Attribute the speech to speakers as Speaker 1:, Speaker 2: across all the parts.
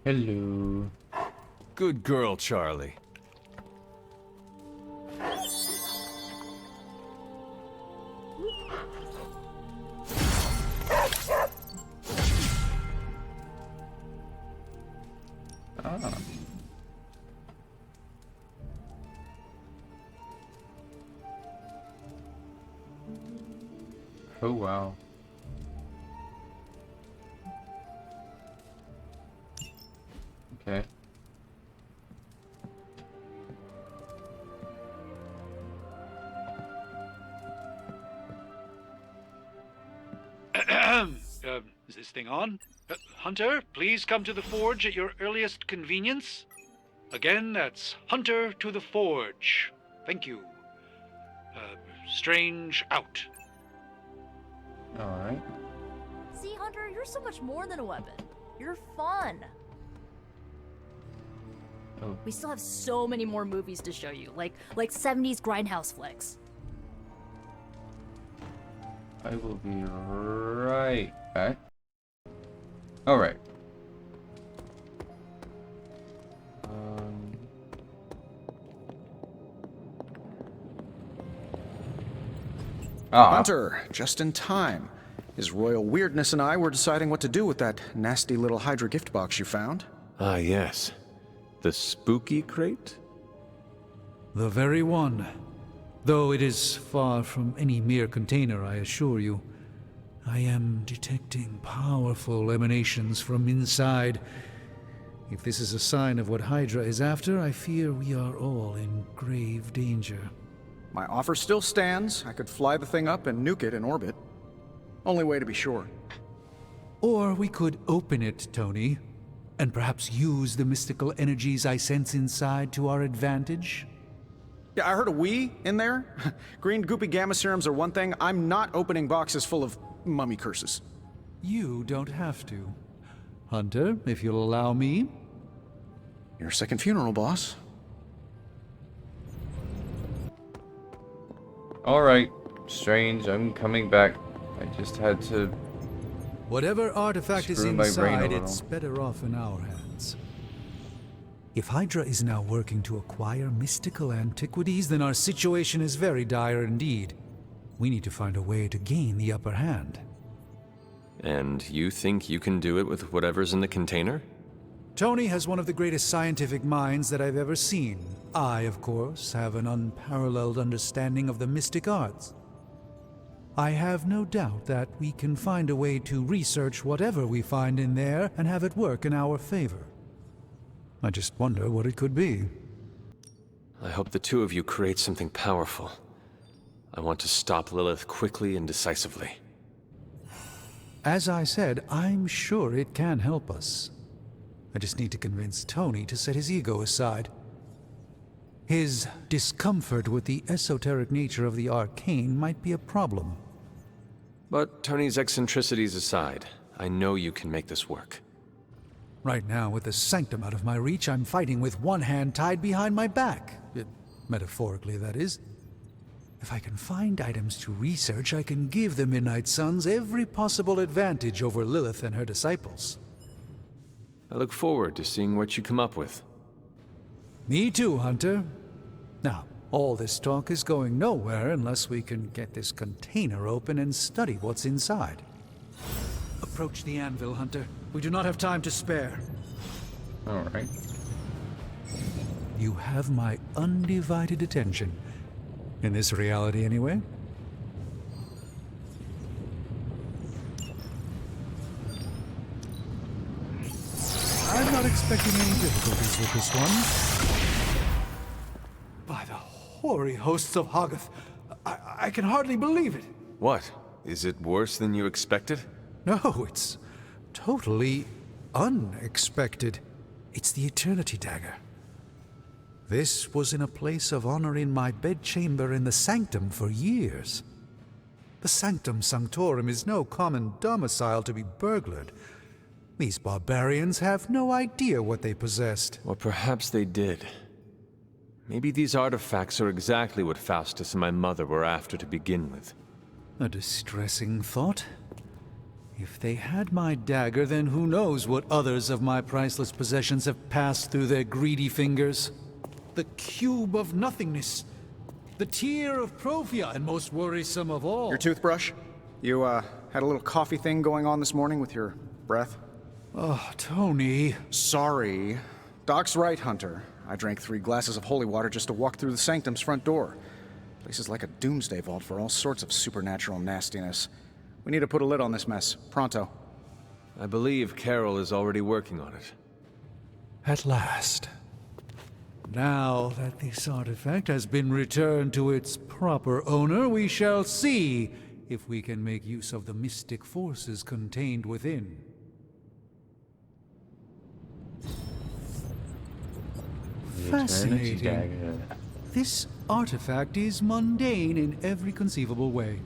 Speaker 1: Hello.
Speaker 2: Good girl, Charlie.
Speaker 1: Ah. Oh wow. Okay.
Speaker 3: Is this thing on? Hunter, please come to the forge at your earliest convenience. Again, that's Hunter to the forge. Thank you. Strange out.
Speaker 1: Alright.
Speaker 4: See, Hunter, you're so much more than a weapon. You're fun.
Speaker 1: Oh.
Speaker 4: We still have so many more movies to show you, like 70s grindhouse flicks.
Speaker 1: I will be right back. Alright.
Speaker 5: Hunter, just in time. His royal weirdness and I were deciding what to do with that nasty little Hydra gift box you found.
Speaker 2: Ah, yes. The spooky crate?
Speaker 6: The very one. Though it is far from any mere container, I assure you. I am detecting powerful emanations from inside. If this is a sign of what Hydra is after, I fear we are all in grave danger.
Speaker 5: My offer still stands. I could fly the thing up and nuke it in orbit. Only way to be sure.
Speaker 6: Or we could open it, Tony, and perhaps use the mystical energies I sense inside to our advantage.
Speaker 5: Yeah, I heard a "we" in there. Green goopy gamma serums are one thing. I'm not opening boxes full of mummy curses.
Speaker 6: You don't have to. Hunter, if you'll allow me.
Speaker 5: Your second funeral, boss.
Speaker 1: Alright, Strange, I'm coming back. I just had to...
Speaker 6: Whatever artifact is
Speaker 1: Screw my brain a
Speaker 6: inside,
Speaker 1: little.
Speaker 6: it's better off in our hands. If Hydra is now working to acquire mystical antiquities, then our situation is very dire indeed. We need to find a way to gain the upper hand.
Speaker 2: And you think you can do it with whatever's in the container?
Speaker 6: Tony has one of the greatest scientific minds that I've ever seen. I, of course, have an unparalleled understanding of the mystic arts. I have no doubt that we can find a way to research whatever we find in there and have it work in our favor. I just wonder what it could be.
Speaker 2: I hope the two of you create something powerful. I want to stop Lilith quickly and decisively.
Speaker 6: As I said, I'm sure it can help us. I just need to convince Tony to set his ego aside. His discomfort with the esoteric nature of the arcane might be a problem.
Speaker 2: But Tony's eccentricities aside, I know you can make this work.
Speaker 6: Right now, with the sanctum out of my reach, I'm fighting with one hand tied behind my back. Metaphorically, that is. If I can find items to research, I can give the Midnight Suns every possible advantage over Lilith and her disciples.
Speaker 2: I look forward to seeing what you come up with.
Speaker 6: Me too, Hunter. Now, all this talk is going nowhere unless we can get this container open and study what's inside. Approach the anvil, Hunter. We do not have time to spare.
Speaker 1: Alright.
Speaker 6: You have my undivided attention. In this reality, anyway. I'm not expecting any difficulties with this one. By the hoary hosts of Hoggoth, I can hardly believe it.
Speaker 2: What? Is it worse than you expected?
Speaker 6: No, it's totally unexpected. It's the Eternity Dagger. This was in a place of honor in my bedchamber in the Sanctum for years. The Sanctum Sanctorum is no common domicile to be burglared. These barbarians have no idea what they possessed.
Speaker 2: Or perhaps they did. Maybe these artifacts are exactly what Faustus and my mother were after to begin with.
Speaker 6: A distressing thought. If they had my dagger, then who knows what others of my priceless possessions have passed through their greedy fingers. The cube of nothingness. The tear of Profia, and most worrisome of all.
Speaker 5: Your toothbrush? You, had a little coffee thing going on this morning with your breath?
Speaker 6: Oh, Tony.
Speaker 5: Sorry. Doc's right, Hunter. I drank 3 glasses of holy water just to walk through the sanctum's front door. Place is like a doomsday vault for all sorts of supernatural nastiness. We need to put a lid on this mess. Pronto.
Speaker 2: I believe Carol is already working on it.
Speaker 6: At last. Now that this artifact has been returned to its proper owner, we shall see if we can make use of the mystic forces contained within. Fascinating. This artifact is mundane in every conceivable way.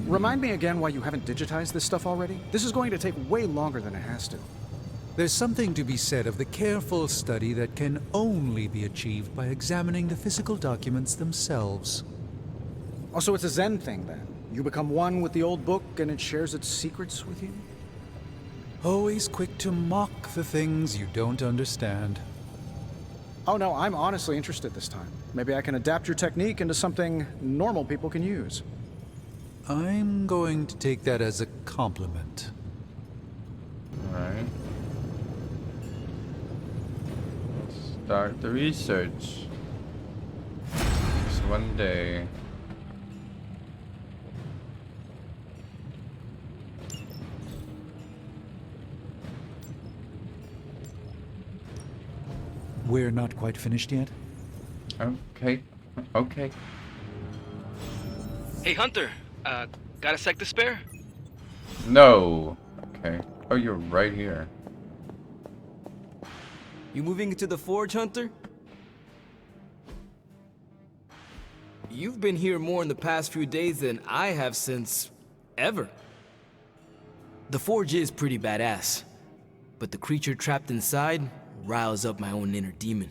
Speaker 5: Remind me again why you haven't digitized this stuff already? This is going to take way longer than it has to.
Speaker 6: There's something to be said of the careful study that can only be achieved by examining the physical documents themselves.
Speaker 5: Oh, so it's a Zen thing, then? You become one with the old book and it shares its secrets with you?
Speaker 6: Always quick to mock the things you don't understand.
Speaker 5: Oh no, I'm honestly interested this time. Maybe I can adapt your technique into something normal people can use.
Speaker 6: I'm going to take that as a compliment.
Speaker 1: Alright. Let's start the research. Just one day.
Speaker 6: We're not quite finished yet?
Speaker 1: Okay. Okay.
Speaker 7: Hey, Hunter. Got a sec to spare?
Speaker 1: No. Okay. Oh, you're right here.
Speaker 8: You moving into the forge, Hunter? You've been here more in the past few days than I have since ever. The forge is pretty badass, but the creature trapped inside riles up my own inner demon.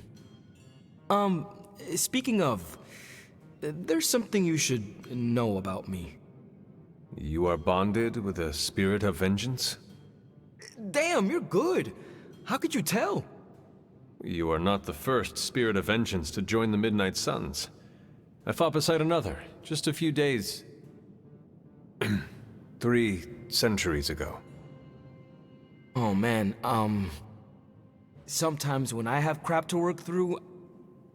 Speaker 8: Speaking of, there's something you should know about me.
Speaker 2: You are bonded with a spirit of vengeance?
Speaker 8: Damn, you're good. How could you tell?
Speaker 2: You are not the first spirit of vengeance to join the Midnight Suns. I fought beside another, just a few days... 3 centuries ago.
Speaker 8: Oh man, sometimes when I have crap to work through,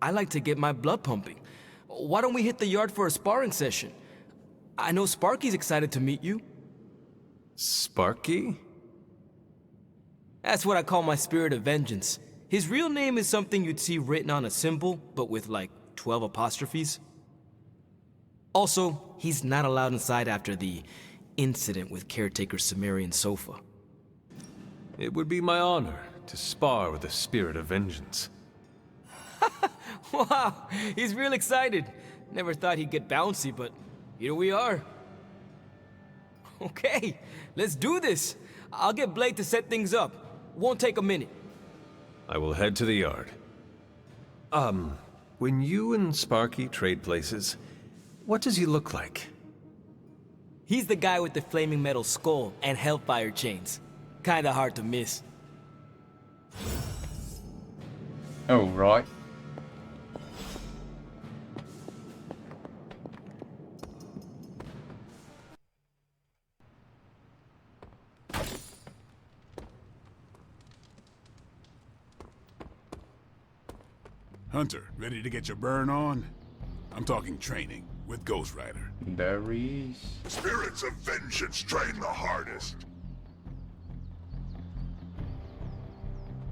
Speaker 8: I like to get my blood pumping. Why don't we hit the yard for a sparring session? I know Sparky's excited to meet you.
Speaker 2: Sparky?
Speaker 8: That's what I call my spirit of vengeance. His real name is something you'd see written on a symbol, but with like 12 apostrophes. Also, he's not allowed inside after the incident with caretaker Sumerian sofa.
Speaker 2: It would be my honor to spar with the spirit of vengeance.
Speaker 8: Wow, he's real excited. Never thought he'd get bouncy, but here we are. Okay, let's do this. I'll get Blade to set things up. Won't take a minute.
Speaker 2: I will head to the yard. When you and Sparky trade places, what does he look like?
Speaker 8: He's the guy with the flaming metal skull and hellfire chains. Kinda hard to miss.
Speaker 1: Oh, right.
Speaker 9: Hunter, ready to get your burn on? I'm talking training with Ghost Rider.
Speaker 1: There he is.
Speaker 10: Spirits of vengeance train the hardest.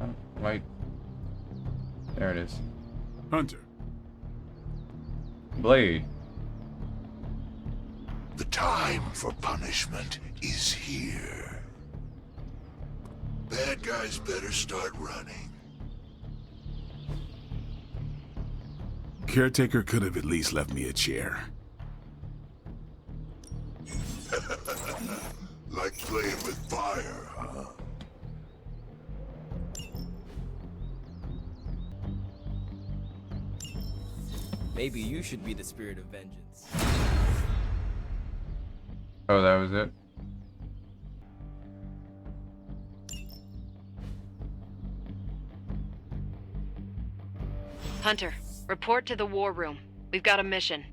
Speaker 1: Oh, wait. There it is.
Speaker 9: Hunter.
Speaker 1: Blade.
Speaker 10: The time for punishment is here. Bad guys better start running.
Speaker 9: Caretaker could have at least left me a chair.
Speaker 10: Like playing with fire, huh?
Speaker 8: Maybe you should be the spirit of vengeance.
Speaker 1: Oh, that was it?
Speaker 11: Hunter, report to the war room. We've got a mission.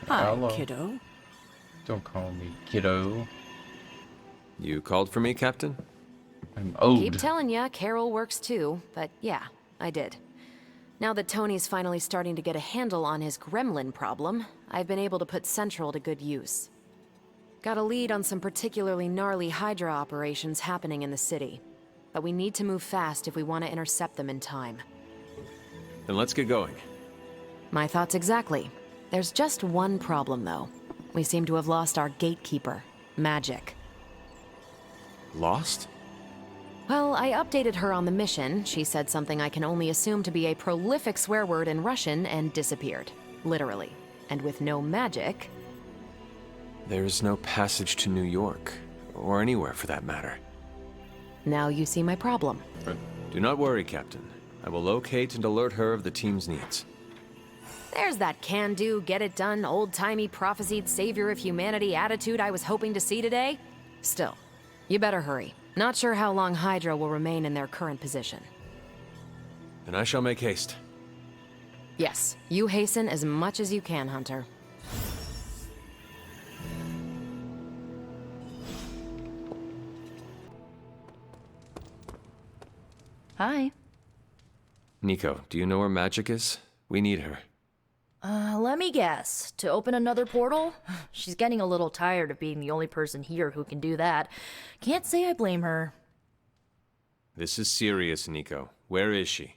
Speaker 12: Hi,
Speaker 1: Hello.
Speaker 12: kiddo.
Speaker 1: Don't call me kiddo.
Speaker 2: You called for me, Captain?
Speaker 1: I'm owed.
Speaker 11: Keep telling ya, Carol works too, but yeah, I did. Now that Tony's finally starting to get a handle on his gremlin problem, I've been able to put Central to good use. Got a lead on some particularly gnarly Hydra operations happening in the city. But we need to move fast if we want to intercept them in time.
Speaker 2: Then let's get going.
Speaker 11: My thoughts exactly. There's just one problem, though. We seem to have lost our gatekeeper, Magik.
Speaker 2: Lost?
Speaker 11: Well, I updated her on the mission. She said something I can only assume to be a prolific swear word in Russian and disappeared. Literally. And with no magic...
Speaker 2: There's no passage to New York, or anywhere for that matter.
Speaker 11: Now you see my problem.
Speaker 2: Do not worry, Captain. I will locate and alert her of the team's needs.
Speaker 11: There's that can-do, get-it-done, old-timey prophesied savior of humanity attitude I was hoping to see today. Still, you better hurry. Not sure how long Hydra will remain in their current position.
Speaker 2: Then I shall make haste.
Speaker 11: Yes, you hasten as much as you can, Hunter.
Speaker 4: Hi.
Speaker 2: Nico, do you know where Magik is? We need her.
Speaker 4: Let me guess. To open another portal? She's getting a little tired of being the only person here who can do that. Can't say I blame her.
Speaker 2: This is serious, Nico. Where is she?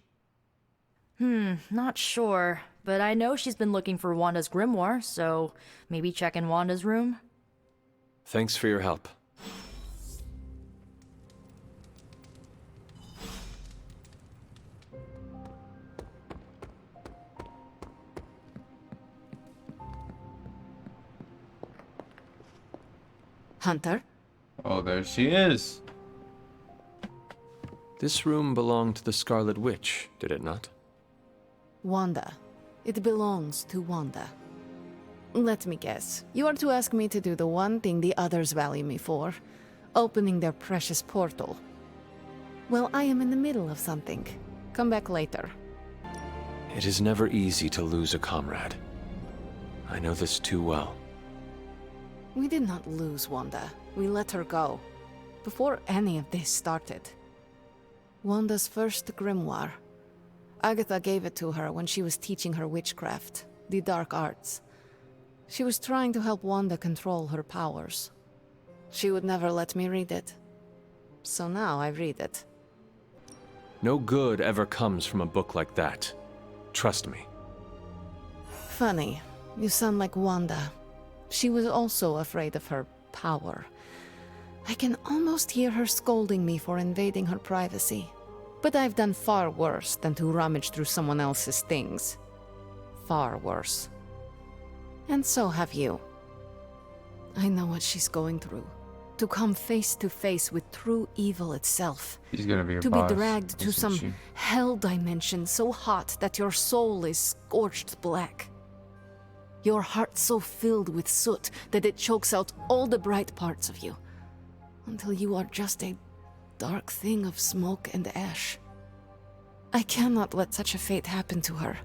Speaker 4: Not sure. But I know she's been looking for Wanda's grimoire, so maybe check in Wanda's room?
Speaker 2: Thanks for your help.
Speaker 12: Hunter?
Speaker 1: Oh, there she is.
Speaker 2: This room belonged to the Scarlet Witch, did it not?
Speaker 12: Wanda. It belongs to Wanda. Let me guess. You are to ask me to do the one thing the others value me for. Opening their precious portal. Well, I am in the middle of something. Come back later.
Speaker 2: It is never easy to lose a comrade. I know this too well.
Speaker 12: We did not lose Wanda. We let her go. Before any of this started. Wanda's first grimoire. Agatha gave it to her when she was teaching her witchcraft, the dark arts. She was trying to help Wanda control her powers. She would never let me read it. So now I read it.
Speaker 2: No good ever comes from a book like that. Trust me.
Speaker 12: Funny. You sound like Wanda. She was also afraid of her power. I can almost hear her scolding me for invading her privacy. But I've done far worse than to rummage through someone else's things. Far worse. And so have you. I know what she's going through. To come face to face with true evil itself.
Speaker 1: She's gonna be a
Speaker 12: to
Speaker 1: boss,
Speaker 12: be dragged to
Speaker 1: isn't
Speaker 12: some
Speaker 1: she?
Speaker 12: hell dimension so hot that your soul is scorched black. Your heart so filled with soot that it chokes out all the bright parts of you. Until you are just a dark thing of smoke and ash. I cannot let such a fate happen to her.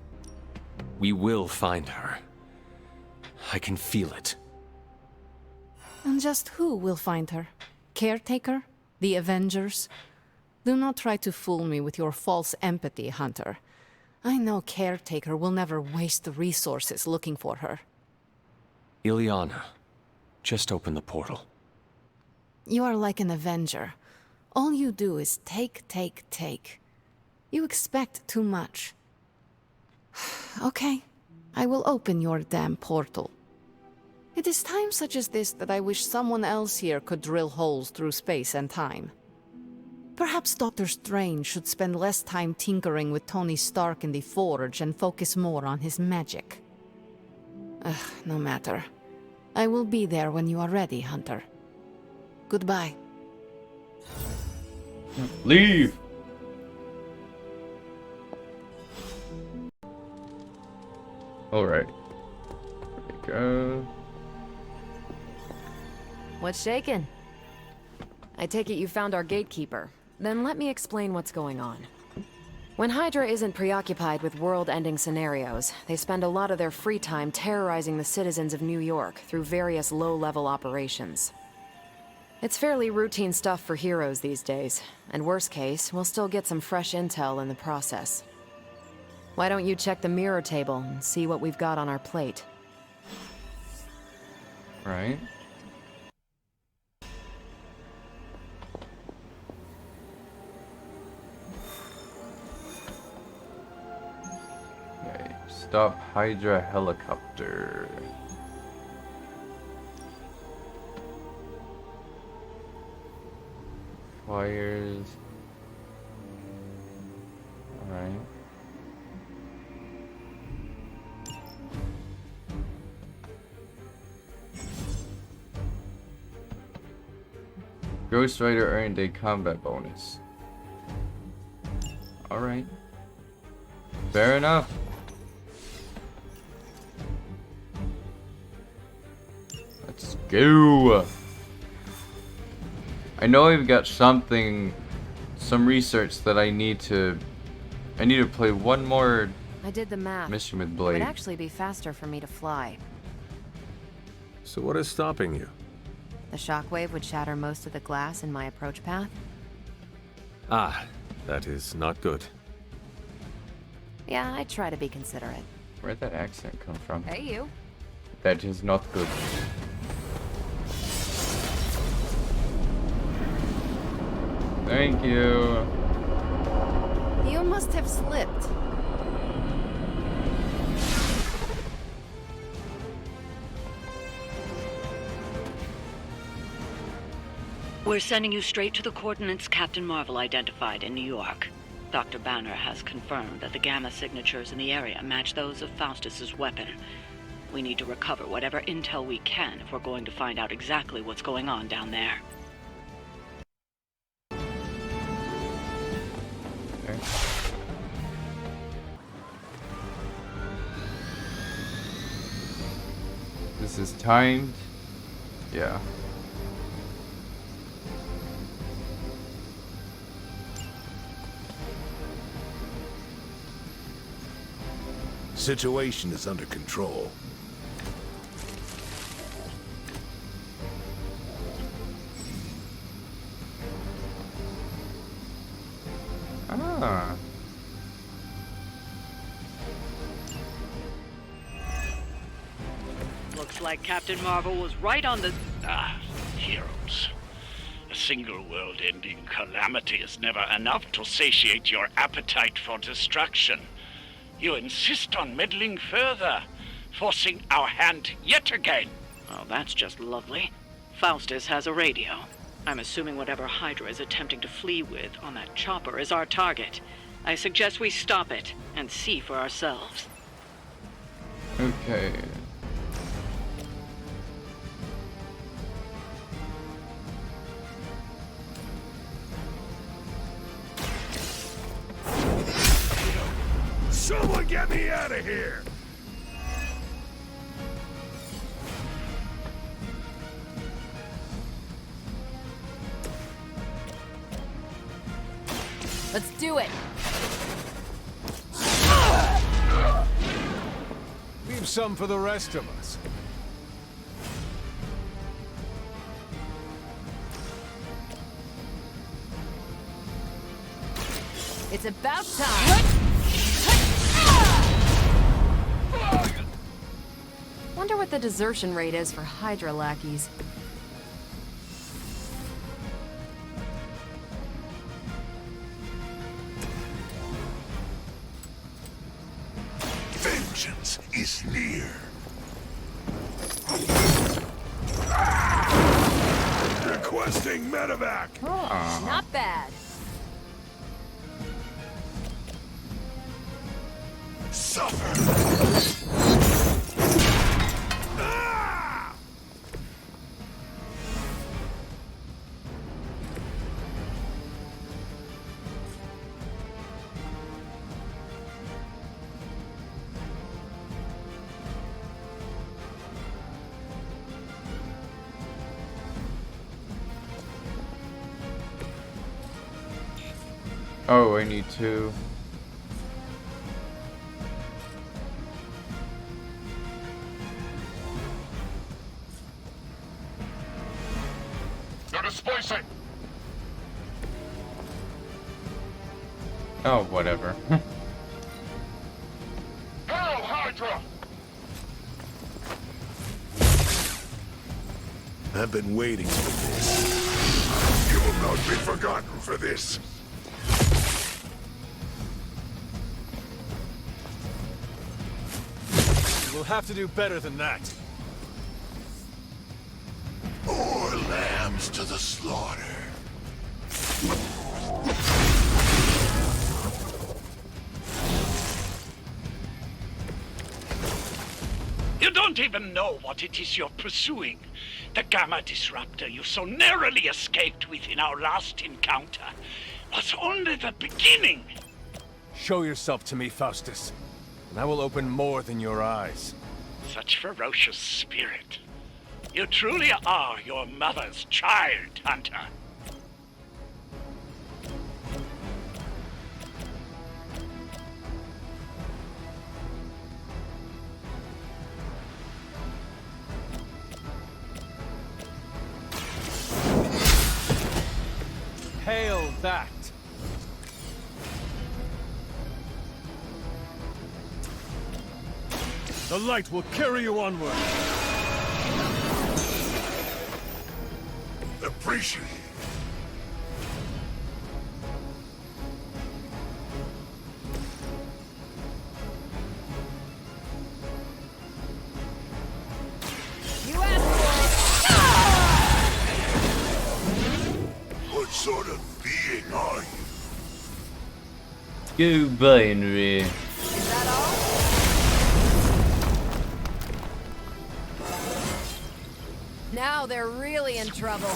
Speaker 2: We will find her. I can feel it.
Speaker 12: And just who will find her? Caretaker? The Avengers? Do not try to fool me with your false empathy, Hunter. I know Caretaker will never waste the resources looking for her.
Speaker 2: Ileana, just open the portal.
Speaker 12: You are like an Avenger. All you do is take, take, take. You expect too much. Okay, I will open your damn portal. It is times such as this that I wish someone else here could drill holes through space and time. Perhaps Doctor Strange should spend less time tinkering with Tony Stark in the Forge and focus more on his magic. No matter. I will be there when you are ready, Hunter. Goodbye.
Speaker 1: Leave! Alright. There we go.
Speaker 11: What's shaking? I take it you found our gatekeeper. Then let me explain what's going on. When Hydra isn't preoccupied with world-ending scenarios, they spend a lot of their free time terrorizing the citizens of New York through various low-level operations. It's fairly routine stuff for heroes these days, and worst case, we'll still get some fresh intel in the process. Why don't you check the mirror table and see what we've got on our plate?
Speaker 1: Right. Okay, stop Hydra helicopter. Fires. Alright. Ghost Rider earned a combat bonus. Alright. Fair enough. Let's go. I know I've got some research that I need to play one more
Speaker 11: I did the math.
Speaker 1: mission with
Speaker 11: It
Speaker 1: Blade.
Speaker 11: would actually be faster for me to fly.
Speaker 2: So what is stopping you?
Speaker 11: The shockwave would shatter most of the glass in my approach path.
Speaker 2: Ah, that is not good.
Speaker 11: Yeah, I try to be considerate.
Speaker 1: Where'd that accent come from?
Speaker 11: Hey, you.
Speaker 1: That is not good. Thank you.
Speaker 11: You must have slipped.
Speaker 13: We're sending you straight to the coordinates Captain Marvel identified in New York. Dr. Banner has confirmed that the gamma signatures in the area match those of Faustus's weapon. We need to recover whatever intel we can if we're going to find out exactly what's going on down there.
Speaker 1: Okay. This is timed. Yeah.
Speaker 10: Situation is under control.
Speaker 1: Ah.
Speaker 13: Looks like Captain Marvel was right on the...
Speaker 3: Heroes. A single world-ending calamity is never enough to satiate your appetite for destruction. You insist on meddling further, forcing our hand yet again.
Speaker 13: Oh, that's just lovely. Faustus has a radio. I'm assuming whatever Hydra is attempting to flee with on that chopper is our target. I suggest we stop it and see for ourselves.
Speaker 1: Okay.
Speaker 10: Someone get me out of here!
Speaker 11: Let's do it!
Speaker 2: Leave some for the rest of us.
Speaker 11: It's about time! Wonder what the desertion rate is for Hydra lackeys.
Speaker 10: Vengeance is near. Requesting medevac.
Speaker 11: Not bad.
Speaker 10: Suffer.
Speaker 1: Oh, I need to.
Speaker 10: They're displacing!
Speaker 1: Oh, whatever.
Speaker 10: Hail, Hydra! I've been waiting for this. You will not be forgotten for this.
Speaker 2: We'll have to do better than that.
Speaker 10: More lambs to the slaughter.
Speaker 3: You don't even know what it is you're pursuing. The Gamma Disruptor you so narrowly escaped with in our last encounter was only the beginning.
Speaker 2: Show yourself to me, Faustus, and I will open more than your eyes.
Speaker 3: Such ferocious spirit. You truly are your mother's child, Hunter.
Speaker 2: Hail that! The light will carry you onward.
Speaker 10: Appreciate it.
Speaker 12: You asked
Speaker 10: What sort of being are you?
Speaker 1: You binary.
Speaker 12: Is that all? Now they're really in trouble.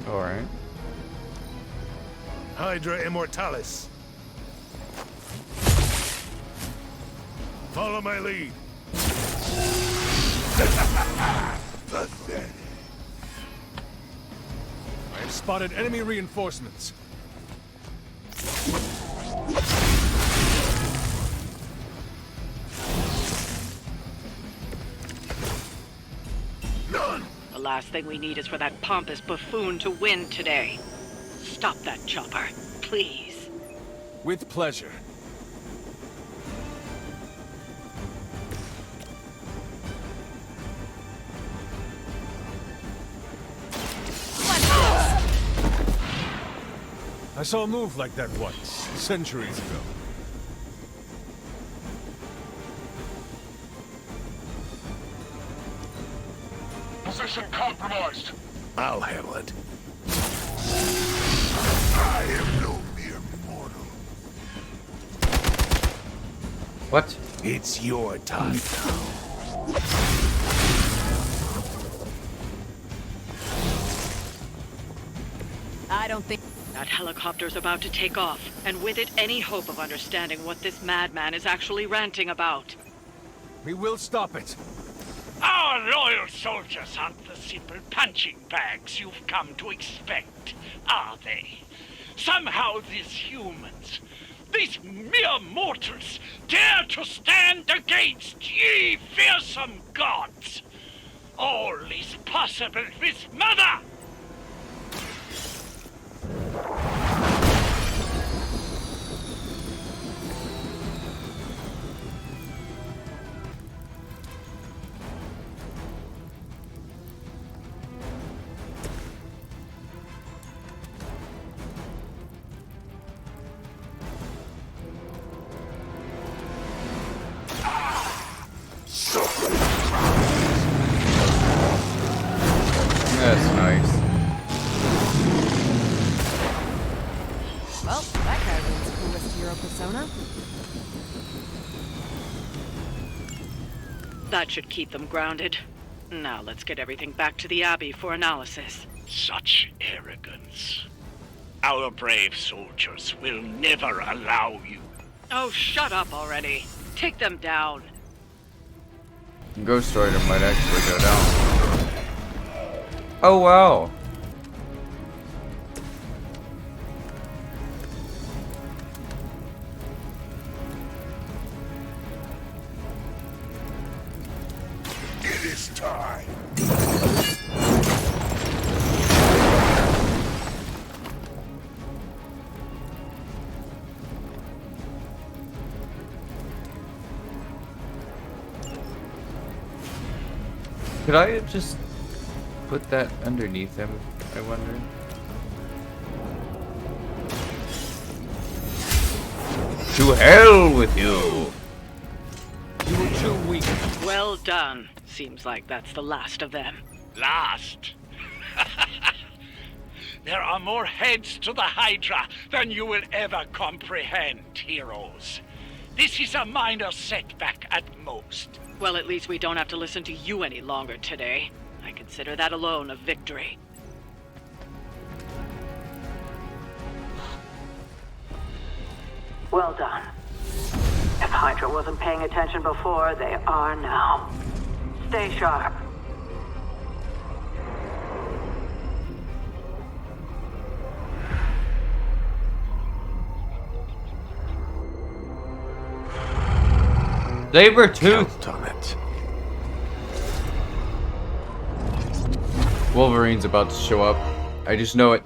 Speaker 1: Alright.
Speaker 10: Hydra Immortalis. Follow my lead. Pathetic.
Speaker 2: I have spotted enemy reinforcements.
Speaker 10: None.
Speaker 13: The last thing we need is for that pompous buffoon to win today. Stop that chopper, please.
Speaker 2: With pleasure. I saw a move like that once, centuries ago.
Speaker 10: Position compromised. I'll handle it. I am no mere mortal.
Speaker 1: What?
Speaker 10: It's your time now.
Speaker 12: I don't think...
Speaker 13: That helicopter's about to take off, and with it, any hope of understanding what this madman is actually ranting about.
Speaker 2: We will stop it.
Speaker 3: Our loyal soldiers aren't the simple punching bags you've come to expect, are they? Somehow these humans, these mere mortals, dare to stand against ye fearsome gods. All is possible with Mother!
Speaker 1: That's nice.
Speaker 11: Well, that guy wins coolest hero persona.
Speaker 13: That should keep them grounded. Now let's get everything back to the Abbey for analysis.
Speaker 3: Such arrogance. Our brave soldiers will never allow you.
Speaker 13: Oh, shut up already. Take them down.
Speaker 1: Ghost Rider might actually go down. Oh wow. Could I have just put that underneath him, I wonder? To hell with you!
Speaker 3: You were too weak.
Speaker 13: Well done. Seems like that's the last of them.
Speaker 3: Last? There are more heads to the Hydra than you will ever comprehend, heroes. This is a minor setback at most.
Speaker 13: Well, at least we don't have to listen to you any longer today. I consider that alone a victory. Well done. If Hydra wasn't paying attention before, they are now. Stay sharp.
Speaker 1: Saber-tooth!
Speaker 2: Count on it.
Speaker 1: Wolverine's about to show up. I just know it.